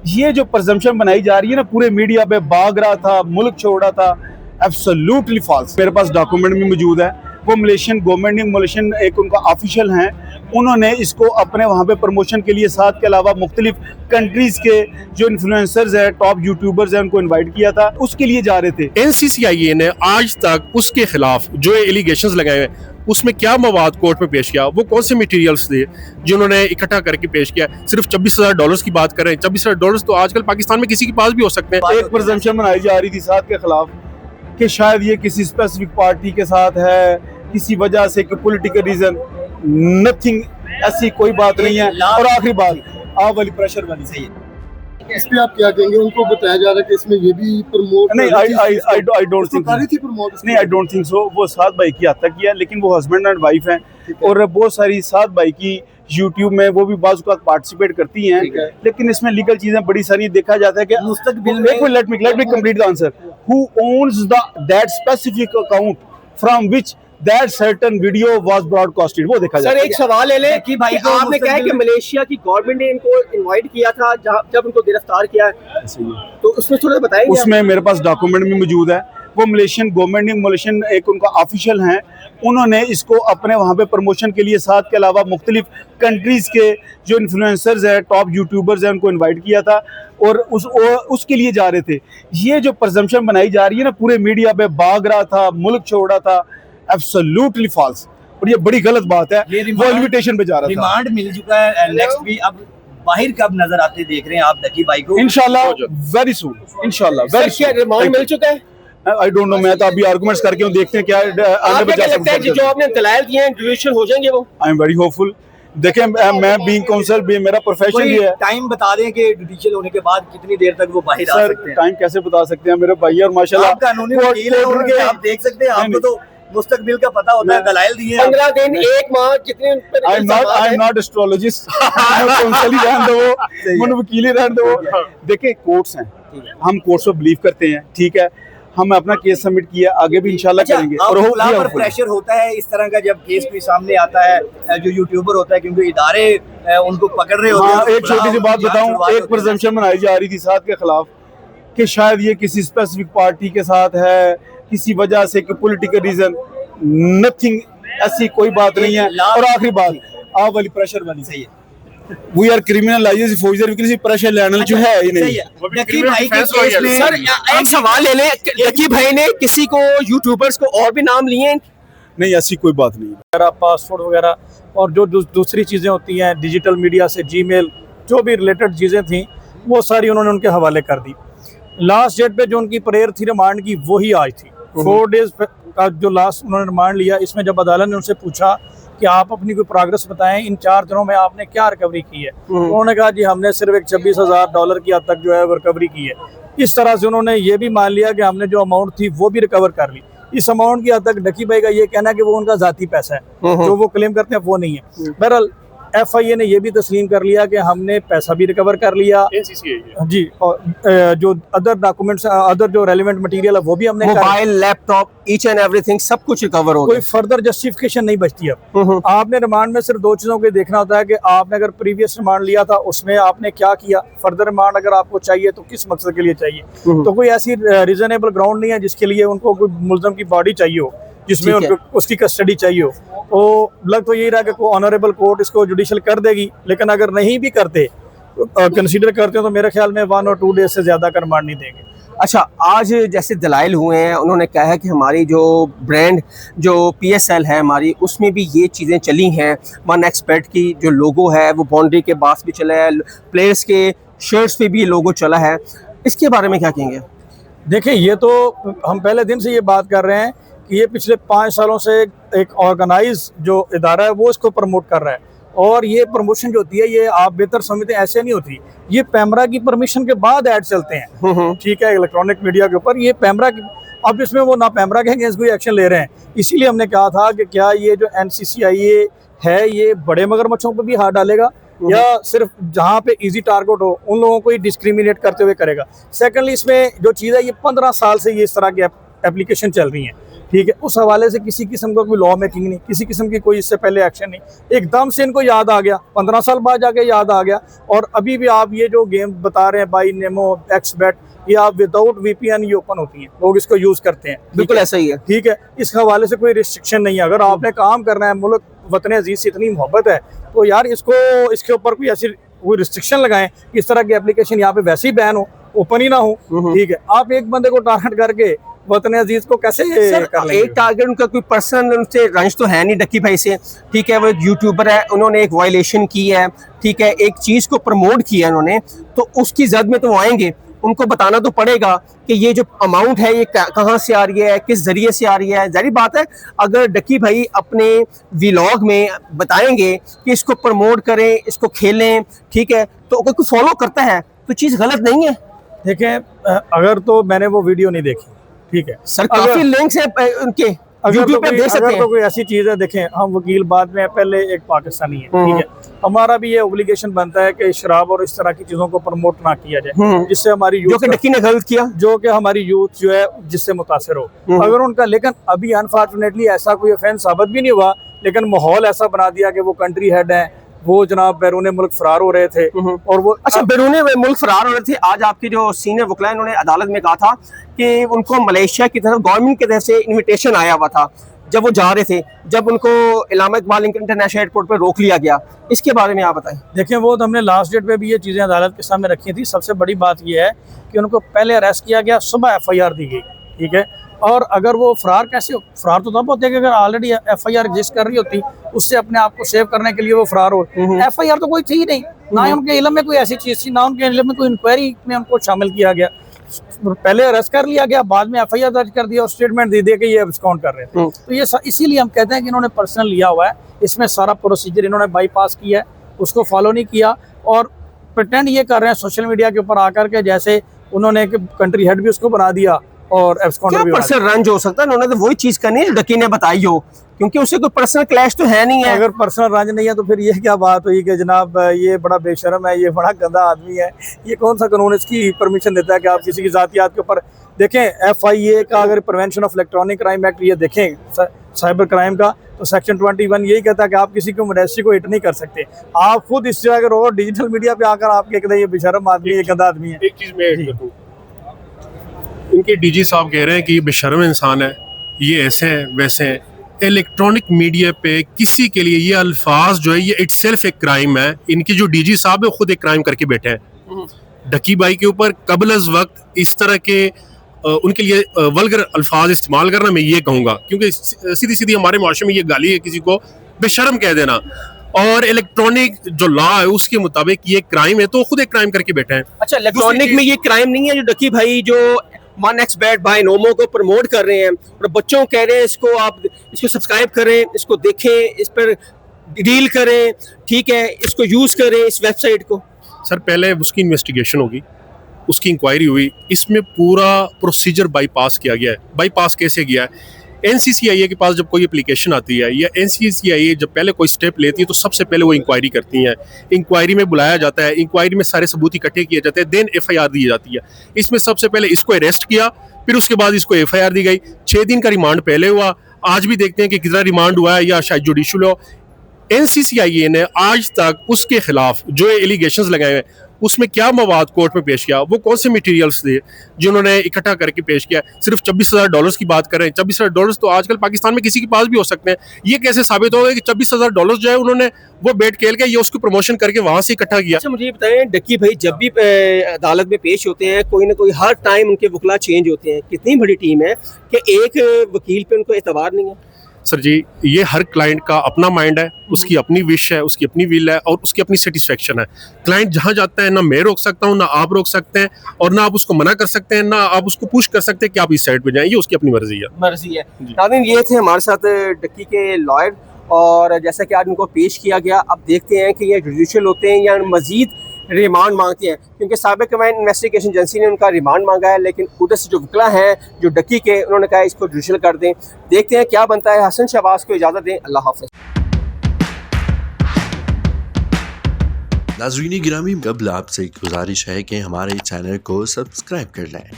ये जो प्रजम्पशन बनाई जा रही है ना, पूरे मीडिया पे भाग रहा था, मुल्क छोड़ रहा था, एब्सोल्युटली फॉल्स। मेरे पास डॉक्यूमेंट भी मौजूद है। वो मलेशियन गवर्नमेंट ने, मलेशियन एक उनका ऑफिशियल हैं, उन्होंने इसको अपने वहाँ पे प्रमोशन के लिए साथ के अलावा मुख्तलिफ कंट्रीज़ के जो इन्फ्लुएंसर्स हैं, टॉप यूट्यूबर्स हैं, उनको इनवाइट किया था, उसके लिए जा रहे थे। NCCIA ने आज तक उसके खिलाफ जो एलिगेशंस लगाए हैं, उसमें क्या मवाद कोर्ट में पेश किया, वो कौन से मटेरियल्स थे जिन्होंने इकट्ठा करके पेश किया। सिर्फ $24,000 की बात करें, $24,000 तो आजकल पाकिस्तान में किसी के पास भी हो सकते हैं। एक प्रजम्पशन बनाई जा रही थी साथ के खिलाफ कि शायद ये किसी स्पेसिफिक पार्टी के साथ है, किसी वजह से, कि पॉलिटिकल रीजन। नथिंग, ऐसी कोई बात नहीं है। और आखिरी बात, आप वाली प्रेशर वाली सही है, इस पे आप क्या कहेंगे? उनको बताया जा रहा है कि इसमें ये भी प्रमोट नहीं, आई डोंट थिंक नहीं, आई डोंट थिंक सो। वो सात भाई की हद तक किया, लेकिन वो हस्बैंड एंड वाइफ हैं, और बहुत सारी सात भाई की यूट्यूब में वो भी बाज़ औक़ात पार्टिसिपेट करती हैं, लेकिन इसमें लीगल चीजें बड़ी सारी देखा जाता है कि let me complete the answer. Who owns that specific account from which that certain video was broadcasted, वो देखा जाए। सर एक सवाल ले लें कि भाई आपने कहा कि मलेशिया की गवर्नमेंट ने इनको इनवाइट किया था जब उनको गिरफ्तार किया, तो उसमें थोड़ा बताएंगे? उसमें मेरे पास डॉक्यूमेंट भी मौजूद है। वो मलेशियन गवर्नमेंट ने, मलेशियन एक उनका ऑफिशियल हैं, उन्होंने इसको अपने वहाँ पे प्रमोशन के लिए साथ के अलावा मुख्तलिफ कंट्रीज़ के जो इन्फ्लुएंसर्स हैं, टॉप यूट्यूबर्स हैं, उनको इनवाइट किया था, और उसके लिए जा रहे थे। ये जो प्रजम्पशन बनाई जा रही है ना, पूरे मीडिया पे भाग रहा था, मुल्क छोड़ रहा था, एब्सोल्युटली फॉल्स, और ये बड़ी गलत बात है। वो इन्विटेशन पे जा रहा था। रिमांड मिल चुका है, नेक्स्ट भी अब बाहर कब नजर आते देख रहे हैं आप डकी भाई को? इंशाल्लाह वेरी सून, इंशाल्लाह वेरी सून। क्या रिमांड मिल चुका है? आई डोंट नो, मैं तो अभी आर्गुमेंट्स करके हूं, देखते हैं क्या आगे क्या लगता है जो आपने दलाइल दिए हैं जुडिशियल हो जाएंगे वो? I am very hopeful. देखें, मैं बीइंग काउंसिल भी, मेरा प्रोफेशन ये है। टाइम बता दें कि जुडिशियल होने के बाद कितनी देर तक वो बाहर आ सकते हैं? टाइम कैसे बता सकते हैं मेरे भाई, और माशाल्लाह आप कानूनी वकील हैं उनके, आप देख सकते हैं, आपको तो मुस्तकबिल का पता होता है। दलाइल दिए 15 दिन, 1 माह, कितने? I am not astrologer, council ही रहने दो, मुन वकील ही रहने दो। देखिए कोर्ट्स हैं, हम कोर्ट्स पे बिलीव करते हैं, ठीक है। हम अपना केस सबमिट किया, आगे भी इंशाल्लाह करेंगे। और पर प्रेशर होता है इस तरह का जब केस कोई सामने आता है, जो यूट्यूबर होता है, क्योंकि इदारे उनको पकड़ रहे होते हैं। एक छोटी सी बात बताऊं, एक प्रजम्पशन बनाई जा रही थी साथ के खिलाफ कि शायद ये किसी स्पेसिफिक पार्टी के साथ है, किसी वजह से, कि पॉलिटिकल रीजन। नथिंग, ऐसी कोई बात नहीं है। और आखिरी बात, आप वाली प्रेशर वाली सही है। We are criminalizing फौजदारी किसी प्रेशर लेने जो है ही नहीं। लकी भाई के केस में सर एक सवाल ले लें, लकी भाई ने किसी को, यूट्यूबर्स को और भी नाम लिए? नहीं, ऐसी कोई बात नहीं। पासपोर्ट वगैरह और जो दूसरी चीज़ें होती हैं डिजिटल मीडिया से, जीमेल, जो भी रिलेटेड चीज़ें थी, वो सारी उन्होंने उनके हवाले कर दी। लास्ट डेट पे जो उनकी प्रेयर थी रिमांड की, वही आज थी। 4 डेज का जो लास्ट उन्होंने रिमांड लिया, इसमें जब अदालत ने उनसे पूछा कि आप अपनी कोई प्रोग्रेस बताएं, इन 4 दिनों में आपने क्या रिकवरी की है, उन्होंने कहा जी हमने सिर्फ एक $26,000 की हद तक जो है वो रिकवरी की है। इस तरह से उन्होंने ये भी मान लिया कि हमने जो अमाउंट थी वो भी रिकवर कर ली। इस अमाउंट की हद तक डकी भाई का ये कहना है कि वो उनका जाती पैसा है, जो वो क्लेम करते हैं वो नहीं है। बहरहाल FIA ने ये भी तस्लीम कर लिया कि हमने पैसा भी रिकवर कर लिया जी, और जो अदर डॉक्यूमेंट्स, अदर जो रेलिवेंट मटेरियल है वो भी हमने, mobile, laptop, each and everything, सब कुछ रिकवर हो गया। कोई फर्दर जस्टिफिकेशन नहीं बचती अब। आपने रिमांड में सिर्फ 2 चीज़ों को देखना होता है कि आपने अगर प्रीवियस रिमांड लिया था उसमें आपने क्या किया, फर्दर रिमांड अगर आपको चाहिए तो किस मकसद के लिए चाहिए। तो कोई ऐसी रीजनेबल ग्राउंड नहीं है जिसके लिए उनको कोई मुल्ज़म की बॉडी चाहिए हो, जिसमें उसकी कस्टडी चाहिए हो। तो लग तो यही रहा कि कोई ऑनरेबल कोर्ट इसको जुडिशियल कर देगी, लेकिन अगर नहीं भी करते, कंसीडर करते हो, तो मेरे ख्याल में 1 और 2 डेज से ज़्यादा का रिमांड नहीं देंगे। अच्छा, आज जैसे दलाइल हुए हैं, उन्होंने कहा है कि हमारी जो ब्रांड, जो PSL है हमारी, उसमें भी ये चीज़ें चली हैं। 1xBet की जो लोगो है वो बाउंड्री के पास भी चला है, प्लेयर्स के शर्ट्स पे भी लोगो चला है, इसके बारे में क्या कहेंगे? देखिए, ये तो हम पहले दिन से ये बात कर रहे हैं कि ये पिछले 5 सालों से एक ऑर्गेनाइज जो इदारा है वो इसको प्रमोट कर रहा है, और ये प्रमोशन जो होती है ये आप बेहतर समझते हैं, ऐसे नहीं होती। ये पैमरा की परमिशन के बाद ऐड चलते हैं, ठीक है, इलेक्ट्रॉनिक मीडिया के ऊपर। ये पैमरा की, अब इसमें वो ना पैमरा के अगेंस्ट कोई एक्शन ले रहे हैं। इसीलिए हमने कहा था कि क्या ये जो NCCIA है ये बड़े मगरमच्छों पर भी हाथ डालेगा, या सिर्फ जहाँ पे इजी टारगेट हो उन लोगों को ही डिस्क्रिमिनेट करते हुए करेगा। सेकेंडली, इसमें जो चीज़ है ये 15 साल से ये इस तरह के एप्लीकेशन चल रही हैं, ठीक है। उस हवाले से किसी किस्म का कोई लॉ मेकिंग नहीं, किसी किस्म की कोई इससे पहले एक्शन नहीं, एकदम से इनको याद आ गया, 15 साल बाद जाके याद आ गया। और अभी भी आप ये जो गेम बता रहे हैं बाई नेमो एक्स बेट, ये आप विदाउट VPN ये ओपन होती हैं, लोग इसको यूज़ करते हैं, बिल्कुल ऐसा ही है। ठीक है। इस हवाले से कोई रिस्ट्रिक्शन नहीं है। अगर आपने काम करना है, मुल्क वतन अजीज से इतनी मोहब्बत है, तो यार इसको इसके ऊपर कोई ऐसी कोई रिस्ट्रिक्शन लगाएं कि इस तरह की एप्लीकेशन यहाँ पे वैसे ही बैन हो, ओपन ही ना हो, ठीक है। आप एक बंदे को टारगेट करके वतन अजीज को कैसे कर लेंगे? एक टारगेट उनका कोई पर्सनल उनसे रंज तो है नहीं डक्की भाई से, ठीक है। वो एक यूट्यूबर है, उन्होंने एक वायलेशन की है, ठीक है, एक चीज़ को प्रमोट किया उन्होंने, तो उसकी जद में तो वो आएंगे, उनको बताना तो पड़ेगा कि ये जो अमाउंट है ये कहाँ से आ रही है, किस जरिए से आ रही है। जाहिर बात है अगर डक्की भाई अपने व्लॉग में बताएंगे कि इसको प्रमोट करें, इसको खेलें, ठीक है, तो अगर कोई फॉलो करता है तो चीज़ गलत नहीं है। देखें, अगर तो मैंने वो वीडियो नहीं देखी, ठीक है सर, काफी लिंक्स है उनके यूट्यूब पे देख सकते हैं। तो कोई ऐसी चीज है, देखें हम वकील बाद में, पहले एक पाकिस्तानी है, ठीक है, हमारा भी ये ऑब्लिगेशन बनता है कि शराब और इस तरह की चीजों को प्रमोट ना किया जाए, जिससे हमारी यूथ, जो कि डक्की ने गलत किया, जो कि हमारी यूथ जो है जिससे मुतासर हो। अगर उनका, लेकिन अभी अनफॉर्चुनेटली ऐसा कोई ऑफेंस साबित भी नहीं हुआ, लेकिन माहौल ऐसा बना दिया कि वो कंट्री हेड है, वो जनाब बैरून मुल्क फरार हो रहे थे, और वो अच्छा बैरून मुल्क फरार हो रहे थे। आज आपके जो सीनियर वकील हैं उन्होंने अदालत में कहा था कि उनको मलेशिया की तरफ गवर्नमेंट की तरफ से इनविटेशन आया हुआ था जब वो जा रहे थे, जब उनको इलामा इकबाल इंटरनेशनल एयरपोर्ट पर रोक लिया गया। इसके बारे में आप बताएं। देखें, वो तो हमने लास्ट डेट पे भी ये चीज़ें अदालत के सामने रखी थी। सबसे बड़ी बात ये है कि उनको पहले अरेस्ट किया गया, सुबह FIR दी गई, ठीक है। और अगर वो फरार कैसे, फरार तो तब होते हैं कि अगर ऑलरेडी FIR एग्जिस्ट कर रही होती, उससे अपने आप को सेव करने के लिए वो फरार हो। FIR तो कोई थी ही नहीं, ना ही उनके इल्म में कोई ऐसी चीज़ थी, ना उनके इल्म में कोई इंक्वायरी में उनको शामिल किया गया। पहले अरेस्ट कर लिया गया, बाद में FIR दर्ज कर दिया और स्टेटमेंट दे दिया कि ये डिस्काउंट कर रहे थे। तो ये इसीलिए हम कहते हैं कि इन्होंने पर्सनल लिया हुआ है, इसमें सारा प्रोसीजर इन्होंने बाईपास किया है, उसको फॉलो नहीं किया, और प्रिटेंड ये कर रहे हैं सोशल मीडिया के ऊपर आकर के जैसे उन्होंने कंट्री हेड भी उसको बना दिया और क्या पर्सनल रंज हो सकता है? उन्होंने तो वही चीज करनी है डक्की ने बताई हो, क्योंकि उससे कोई पर्सनल क्लैश तो है नहीं है। अगर पर्सनल रंज नहीं है तो फिर ये क्या बात हुई कि जनाब ये बड़ा बेशर्म है, ये बड़ा गंदा आदमी है, ये कौन सा कानून इसकी परमिशन देता है कि आप किसी की जातियात के ऊपर देखें। FIA का अगर prevention of electronic crime act ये देखें साइबर क्राइम का, तो सेक्शन 21 यही कहता है कि आप किसी को मॉडेस्टी को हिट नहीं कर सकते। आप खुद इस जगह रहो, डिजिटल मीडिया पे आकर आप कहते हैं ये बेशर्म आदमी, ये गंदा आदमी है। एक चीज मैं ऐड करूं, इनके DG साहब कह रहे हैं कि ये बेशर्म इंसान है, ये ऐसे हैं वैसे हैं। इलेक्ट्रॉनिक मीडिया पे किसी के लिए ये अल्फाज जो है ये इटसेल्फ एक क्राइम है। इनके जो DG साहब है खुद एक क्राइम करके बैठे हैं। डक्की भाई के ऊपर कबल अज वक्त इस तरह के उनके लिए वल्गर अल्फाज इस्तेमाल करना, मैं ये कहूँगा, क्योंकि सीधी सीधी हमारे माशरे में ये गाली है किसी को बेशर्म कह देना, और इलेक्ट्रॉनिक जो लॉ है उसके मुताबिक ये क्राइम है, तो खुद एक क्राइम करके बैठे हैं। अच्छा, इलेक्ट्रॉनिक में ये क्राइम नहीं है जो डक्की भाई जो 1xBet बाय नोमो को प्रमोट कर रहे हैं और बच्चों कह रहे हैं इसको आप इसको सब्सक्राइब करें, इसको देखें, इस पर डील करें, ठीक है, इसको यूज़ करें इस वेबसाइट को। सर पहले उसकी इन्वेस्टिगेशन होगी, उसकी इंक्वायरी हुई, इसमें पूरा प्रोसीजर बाईपास किया गया है। बाईपास कैसे किया है? NCCIA के पास जब कोई एप्लीकेशन आती है या NCCIA जब पहले कोई स्टेप लेती है तो सबसे पहले वो इंक्वायरी करती हैं। इंक्वायरी में बुलाया जाता है, इंक्वायरी में सारे सबूत इकट्ठे किए जाते हैं, देन FIR दी जाती है। इसमें सबसे पहले इसको अरेस्ट किया, फिर उसके बाद इसको FIR दी गई। 6 दिन का रिमांड पहले हुआ, आज भी देखते हैं कि कितना रिमांड हुआ है या शायद जुडिशल हो। NCCIA ने आज तक उसके खिलाफ जो एलिगेशंस लगाए हैं उसमें क्या मवाद कोर्ट में पेश किया, वो कौन से मटेरियल्स थे जो उन्होंने इकट्ठा करके पेश किया। सिर्फ $24,000 की बात कर रहे हैं। $24,000 तो आजकल पाकिस्तान में किसी के पास भी हो सकते हैं। ये कैसे साबित होगा कि $24,000 जो है उन्होंने वो बेट खेल के ये उसको प्रमोशन करके वहां से इकट्ठा किया। अच्छा, मुझे ये बताएं, डक्की भाई जब भी अदालत में पेश होते हैं कोई ना कोई हर टाइम उनके वकला चेंज होते हैं, कितनी बड़ी टीम है कि एक वकील पे उनको एतबार नहीं है? सर जी, ये हर क्लाइंट का अपना माइंड है, उसकी अपनी विश है, उसकी अपनी विल है और उसकी अपनी सेटिस्फेक्शन है। क्लाइंट जहाँ जाता है ना मैं रोक सकता हूँ, ना आप रोक सकते हैं, और ना आप उसको मना कर सकते हैं, ना आप उसको पुश कर सकते हैं कि आप इस साइड पे जाएं। ये उसकी अपनी मर्जी है। नाज़रीन, ये थे हमारे साथ डक्की के लॉयर, और जैसा कि आज उनको पेश किया गया, अब देखते हैं कि ये जुडिशियल होते हैं या मजीद रिमांड मांगते हैं, क्योंकि साबिक कमांड इन्वेस्टिगेशन एजेंसी ने उनका रिमांड मांगा है, लेकिन उधर से जो वकला हैं जो डक्की के, उन्होंने कहा इसको जुडिशियल कर दें। देखते हैं क्या बनता है। हसन शहबाज को इजाज़त दें, अल्लाह हाफ़िज़। नाज़रीन गिरामी, कबल आपसे एक गुजारिश है कि हमारे चैनल को सब्सक्राइब कर लें।